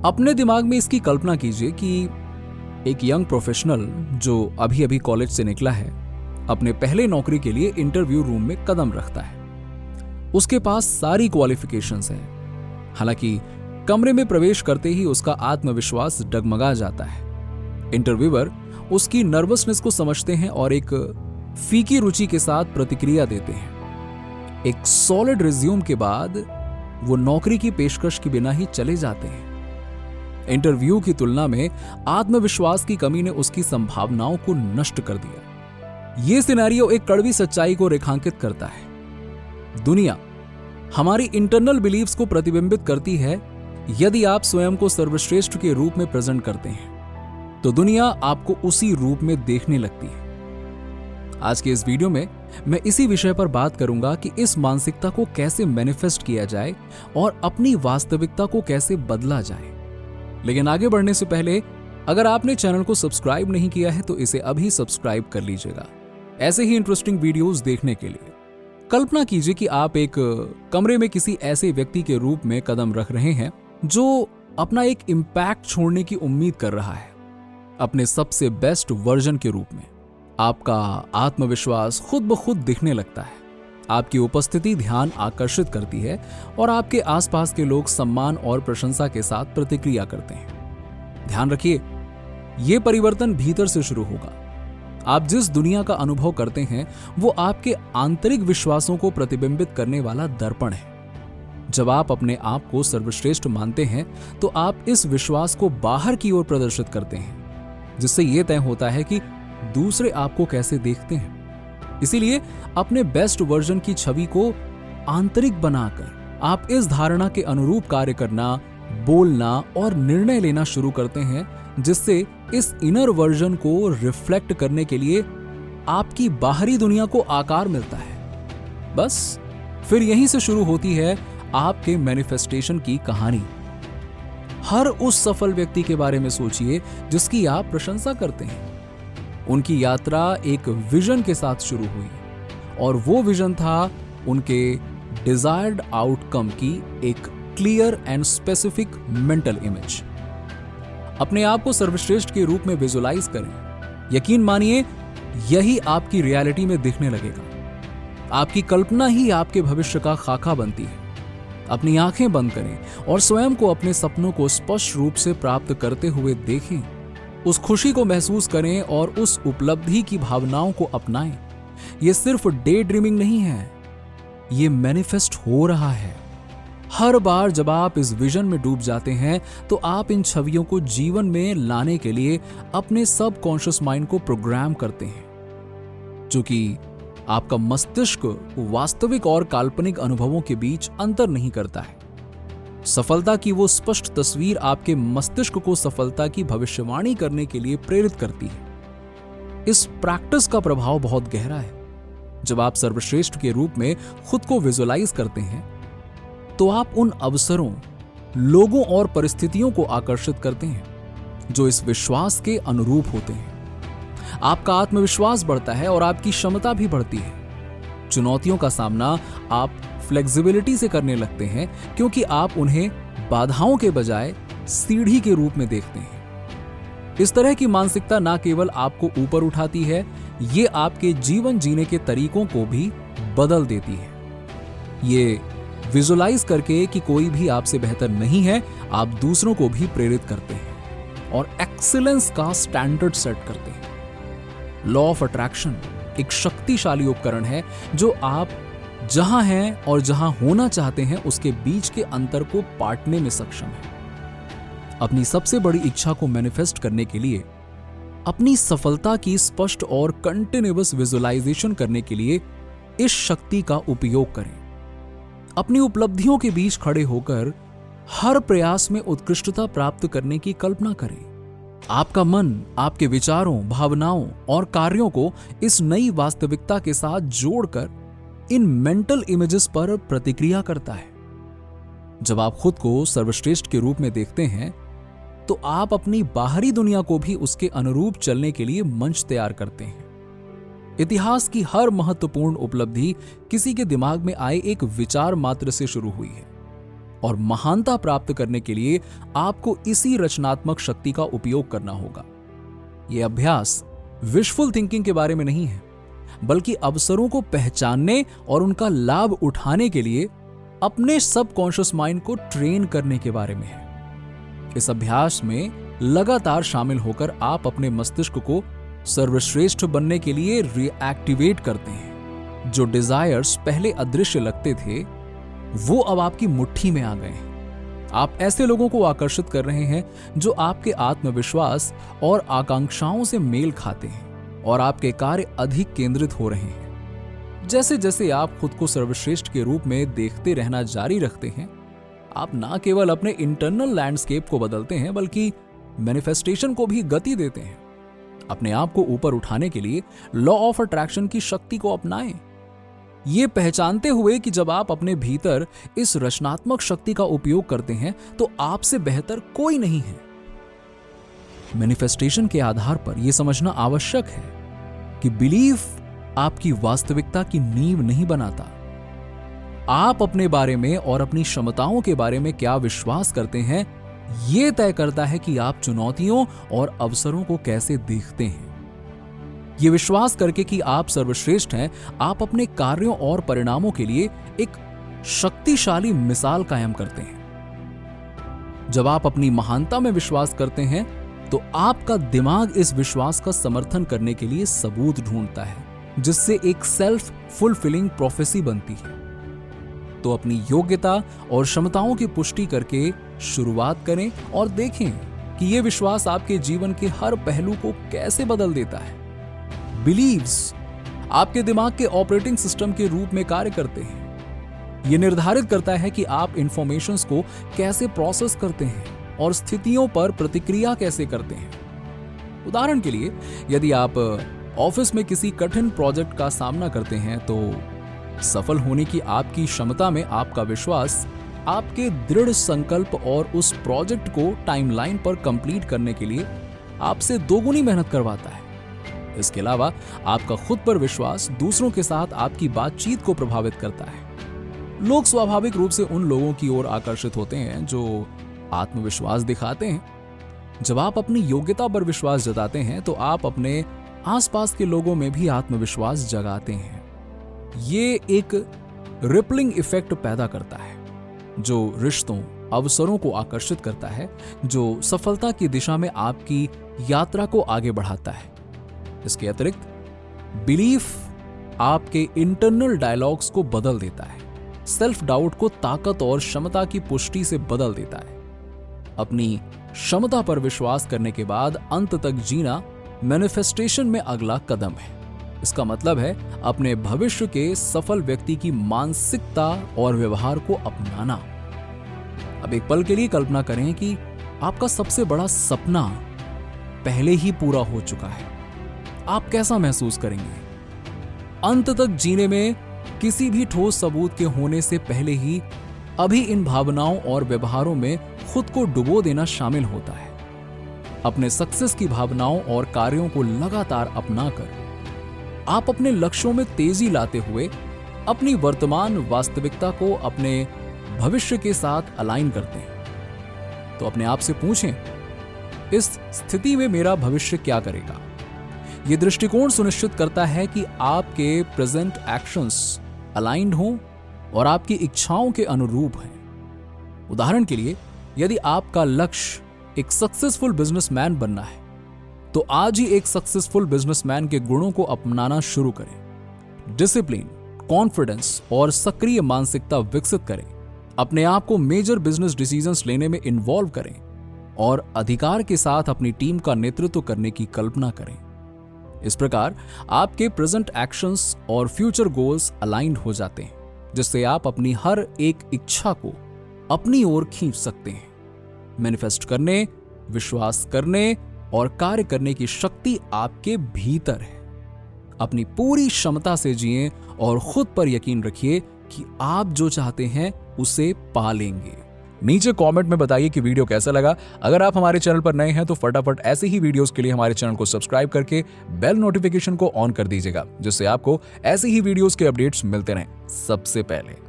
अपने दिमाग में इसकी कल्पना कीजिए कि एक यंग प्रोफेशनल जो अभी अभी कॉलेज से निकला है, अपने पहले नौकरी के लिए इंटरव्यू रूम में कदम रखता है। उसके पास सारी क्वालिफिकेशंस हैं। हालांकि कमरे में प्रवेश करते ही उसका आत्मविश्वास डगमगा जाता है। इंटरव्यूअर उसकी नर्वसनेस को समझते हैं और एक फीकी रुचि के साथ प्रतिक्रिया देते हैं। एक सॉलिड रिज्यूम के बाद वो नौकरी की पेशकश के बिना ही चले जाते हैं। इंटरव्यू की तुलना में आत्मविश्वास की कमी ने उसकी संभावनाओं को नष्ट कर दिया। यह सिनेरियो एक कड़वी सच्चाई को रेखांकित करता है। दुनिया हमारी इंटरनल बिलीव्स को प्रतिबिंबित करती है। यदि आप स्वयं को सर्वश्रेष्ठ के रूप में प्रेजेंट करते हैं तो दुनिया आपको उसी रूप में देखने लगती है। आज के इस वीडियो में मैं इसी विषय पर बात करूंगा कि इस मानसिकता को कैसे मैनिफेस्ट किया जाए और अपनी वास्तविकता को कैसे बदला जाए। लेकिन आगे बढ़ने से पहले अगर आपने चैनल को सब्सक्राइब नहीं किया है तो इसे अभी सब्सक्राइब कर लीजिएगा, ऐसे ही इंटरेस्टिंग वीडियोस देखने के लिए। कल्पना कीजिए कि आप एक कमरे में किसी ऐसे व्यक्ति के रूप में कदम रख रहे हैं जो अपना एक इम्पैक्ट छोड़ने की उम्मीद कर रहा है, अपने सबसे बेस्ट वर्जन के रूप में। आपका आत्मविश्वास खुद ब खुद दिखने लगता है। आपकी उपस्थिति ध्यान आकर्षित करती है और आपके आसपास के लोग सम्मान और प्रशंसा के साथ प्रतिक्रिया करते हैं। ध्यान रखिए, यह परिवर्तन भीतर से शुरू होगा। आप जिस दुनिया का अनुभव करते हैं वो आपके आंतरिक विश्वासों को प्रतिबिंबित करने वाला दर्पण है। जब आप अपने आप को सर्वश्रेष्ठ मानते हैं तो आप इस विश्वास को बाहर की ओर प्रदर्शित करते हैं, जिससे यह तय होता है कि दूसरे आपको कैसे देखते हैं। इसीलिए अपने बेस्ट वर्जन की छवि को आंतरिक बनाकर आप इस धारणा के अनुरूप कार्य करना, बोलना और निर्णय लेना शुरू करते हैं, जिससे इस इनर वर्जन को रिफ्लेक्ट करने के लिए आपकी बाहरी दुनिया को आकार मिलता है। बस फिर यहीं से शुरू होती है आपके मैनिफेस्टेशन की कहानी। हर उस सफल व्यक्ति के बारे में सोचिए जिसकी आप प्रशंसा करते हैं। उनकी यात्रा एक विजन के साथ शुरू हुई और वो विजन था उनके डिजायर्ड आउटकम की एक clear and specific mental image. अपने आप को सर्वश्रेष्ठ के रूप में विजुलाइज करें। यकीन मानिए, यही आपकी रियलिटी में दिखने लगेगा। आपकी कल्पना ही आपके भविष्य का खाका बनती है। अपनी आंखें बंद करें और स्वयं को अपने सपनों को स्पष्ट रूप से प्राप्त करते हुए देखें। उस खुशी को महसूस करें और उस उपलब्धि की भावनाओं को अपनाएं। यह सिर्फ डे ड्रीमिंग नहीं है, यह मैनिफेस्ट हो रहा है। हर बार जब आप इस विजन में डूब जाते हैं तो आप इन छवियों को जीवन में लाने के लिए अपने सबकॉन्शियस माइंड को प्रोग्राम करते हैं, जो कि आपका मस्तिष्क वास्तविक और काल्पनिक अनुभवों के बीच अंतर नहीं करता है। सफलता की वो स्पष्ट तस्वीर आपके मस्तिष्क को सफलता की भविष्यवाणी करने के लिए प्रेरित करती है। इस प्रैक्टिस का प्रभाव बहुत गहरा है। जब आप सर्वश्रेष्ठ के रूप में खुद को विजुलाइज करते हैं तो आप उन अवसरों, लोगों और परिस्थितियों को आकर्षित करते हैं जो इस विश्वास के अनुरूप होते हैं। आपका आत्मविश्वास बढ़ता है और आपकी क्षमता भी बढ़ती है। चुनौतियों का सामना आप फ्लेक्सिबिलिटी से करने लगते हैं, क्योंकि आप उन्हें बाधाओं के बजाय सीढ़ी के रूप में देखते हैं। इस तरह की मानसिकता न केवल आपको ऊपर उठाती है, ये आपके जीवन जीने के तरीकों को भी बदल देती है। ये विजुलाइज करके कि कोई भी आपसे बेहतर नहीं है, आप दूसरों को भी प्रेरित करते हैं और एक्सीलेंस का स्टैंडर्ड सेट करते हैं। लॉ ऑफ अट्रैक्शन एक शक्तिशाली उपकरण है जो आप जहां हैं और जहां होना चाहते हैं उसके बीच के अंतर को पाटने में सक्षम है। अपनी सबसे बड़ी इच्छा को मैनिफेस्ट करने के लिए अपनी सफलता की स्पष्ट और कंटिन्यूअस विजुलाइजेशन करने के लिए इस शक्ति का उपयोग करें। अपनी उपलब्धियों के बीच खड़े होकर हर प्रयास में उत्कृष्टता प्राप्त करने की कल्पना करें। आपका मन आपके विचारों, भावनाओं और कार्यों को इस नई वास्तविकता के साथ जोड़कर इन मेंटल इमेजेस पर प्रतिक्रिया करता है। जब आप खुद को सर्वश्रेष्ठ के रूप में देखते हैं तो आप अपनी बाहरी दुनिया को भी उसके अनुरूप चलने के लिए मंच तैयार करते हैं। इतिहास की हर महत्वपूर्ण उपलब्धि किसी के दिमाग में आए एक विचार मात्र से शुरू हुई है। और महानता प्राप्त करने के लिए आपको इसी रचनात्मक शक्ति का उपयोग करना होगा। यह अभ्यास विशफुल थिंकिंग के बारे में नहीं है, बल्कि अवसरों को पहचानने और उनका लाभ उठाने के लिए अपने सबकॉन्शियस माइंड को ट्रेन करने के बारे में है। इस अभ्यास में लगातार शामिल होकर आप अपने मस्तिष्क को सर्वश्रेष्ठ बनने के लिए रिएक्टिवेट करते हैं। जो डिजायर्स पहले अदृश्य लगते थे, वो अब आपकी मुट्ठी में आ गए हैं। आप ऐसे लोगों को आकर्षित कर रहे हैं जो आपके आत्मविश्वास और आकांक्षाओं से मेल खाते हैं और आपके कार्य अधिक केंद्रित हो रहे हैं। जैसे जैसे आप खुद को सर्वश्रेष्ठ के रूप में देखते रहना जारी रखते हैं, आप ना केवल अपने इंटरनल लैंडस्केप को बदलते हैं, बल्कि मैनिफेस्टेशन को भी गति देते हैं। अपने आप को ऊपर उठाने के लिए लॉ ऑफ अट्रैक्शन की शक्ति को अपनाएं, ये पहचानते हुए कि जब आप अपने भीतर इस रचनात्मक शक्ति का उपयोग करते हैं तो आपसे बेहतर कोई नहीं है। मैनिफेस्टेशन के आधार पर यह समझना आवश्यक है कि बिलीफ आपकी वास्तविकता की नींव नहीं बनाता। आप अपने बारे में और अपनी क्षमताओं के बारे में क्या विश्वास करते हैं, यह तय करता है कि आप चुनौतियों और अवसरों को कैसे देखते हैं। यह विश्वास करके कि आप सर्वश्रेष्ठ हैं, आप अपने कार्यों और परिणामों के लिए एक शक्तिशाली मिसाल कायम करते हैं। जब आप अपनी महानता में विश्वास करते हैं तो आपका दिमाग इस विश्वास का समर्थन करने के लिए सबूत ढूंढता है, जिससे एक सेल्फ फुलफिलिंग प्रोफेसी बनती है। तो अपनी योग्यता और क्षमताओं की पुष्टि करके शुरुआत करें और देखें कि यह विश्वास आपके जीवन के हर पहलू को कैसे बदल देता है। बिलीव्स आपके दिमाग के ऑपरेटिंग सिस्टम के रूप में कार्य करते हैं। यह निर्धारित करता है कि आप इंफॉर्मेशंस को कैसे प्रोसेस करते हैं और स्थितियों पर प्रतिक्रिया कैसे करते हैं। उदाहरण के लिए, यदि आप ऑफिस में किसी कठिन प्रोजेक्ट का सामना करते हैं तो सफल होने की आपकी क्षमता में आपका विश्वास आपके दृढ़ संकल्प और उस प्रोजेक्ट को टाइमलाइन पर कंप्लीट करने के लिए आपसे दोगुनी मेहनत करवाता है। इसके अलावा आपका खुद पर विश्वास दूसरों के साथ आपकी बातचीत को प्रभावित करता है। लोग स्वाभाविक रूप से उन लोगों की ओर आकर्षित होते हैं जो आत्मविश्वास दिखाते हैं। जब आप अपनी योग्यता पर विश्वास जताते हैं तो आप अपने आसपास के लोगों में भी आत्मविश्वास जगाते हैं। ये एक रिपलिंग इफेक्ट पैदा करता है जो रिश्तों, अवसरों को आकर्षित करता है, जो सफलता की दिशा में आपकी यात्रा को आगे बढ़ाता है। इसके अतिरिक्त बिलीफ आपके इंटरनल डायलॉग्स को बदल देता है, सेल्फ डाउट को ताकत और क्षमता की पुष्टि से बदल देता है। अपनी क्षमता पर विश्वास करने के बाद अंत तक जीना मैनिफेस्टेशन में अगला कदम है। इसका मतलब है अपने भविष्य के सफल व्यक्ति की मानसिकता और व्यवहार को अपनाना। अब एक पल के लिए कल्पना करें कि आपका सबसे बड़ा सपना पहले ही पूरा हो चुका है। आप कैसा महसूस करेंगे? अंत तक जीने में किसी भी ठोस सबूत के होने से पहले ही अभी इन भावनाओं और व्यवहारों में खुद को डुबो देना शामिल होता है। अपने सक्सेस की भावनाओं और कार्यों को लगातार अपनाकर आप अपने लक्ष्यों में तेजी लाते हुए अपनी वर्तमान वास्तविकता को अपने भविष्य के साथ अलाइन करते हैं। तो अपने आप से पूछें, इस स्थिति में मेरा भविष्य क्या करेगा? यह दृष्टिकोण सुनिश्चित करता है कि आपके प्रेजेंट एक्शंस अलाइंड हों और आपकी इच्छाओं के अनुरूप हैं। उदाहरण के लिए, यदि आपका लक्ष्य एक सक्सेसफुल बिजनेसमैन बनना है तो आज ही एक सक्सेसफुल बिजनेसमैन के गुणों को अपनाना शुरू करें। डिसिप्लिन, कॉन्फिडेंस और सक्रिय मानसिकता विकसित करें। अपने आप को मेजर बिजनेस डिसीजंस लेने में इन्वॉल्व करें और अधिकार के साथ अपनी टीम का नेतृत्व करने की कल्पना करें। इस प्रकार आपके प्रेजेंट एक्शंस और फ्यूचर गोल्स अलाइंड हो जाते हैं, जिससे आप अपनी हर एक इच्छा को अपनी ओर खींच सकते हैं। मैनिफेस्ट करने, विश्वास करने और कार्य करने की शक्ति आपके भीतर है। अपनी पूरी क्षमता से जिएं और खुद पर यकीन रखिए कि आप जो चाहते हैं उसे पा लेंगे। नीचे कमेंट में बताइए कि वीडियो कैसा लगा। अगर आप हमारे चैनल पर नए हैं तो फटाफट ऐसे ही वीडियोस के लिए हमारे चैनल को सब्सक्राइब करके बेल नोटिफिकेशन को ऑन कर दीजिएगा, जिससे आपको ऐसे ही वीडियोस के अपडेट्स मिलते रहें सबसे पहले।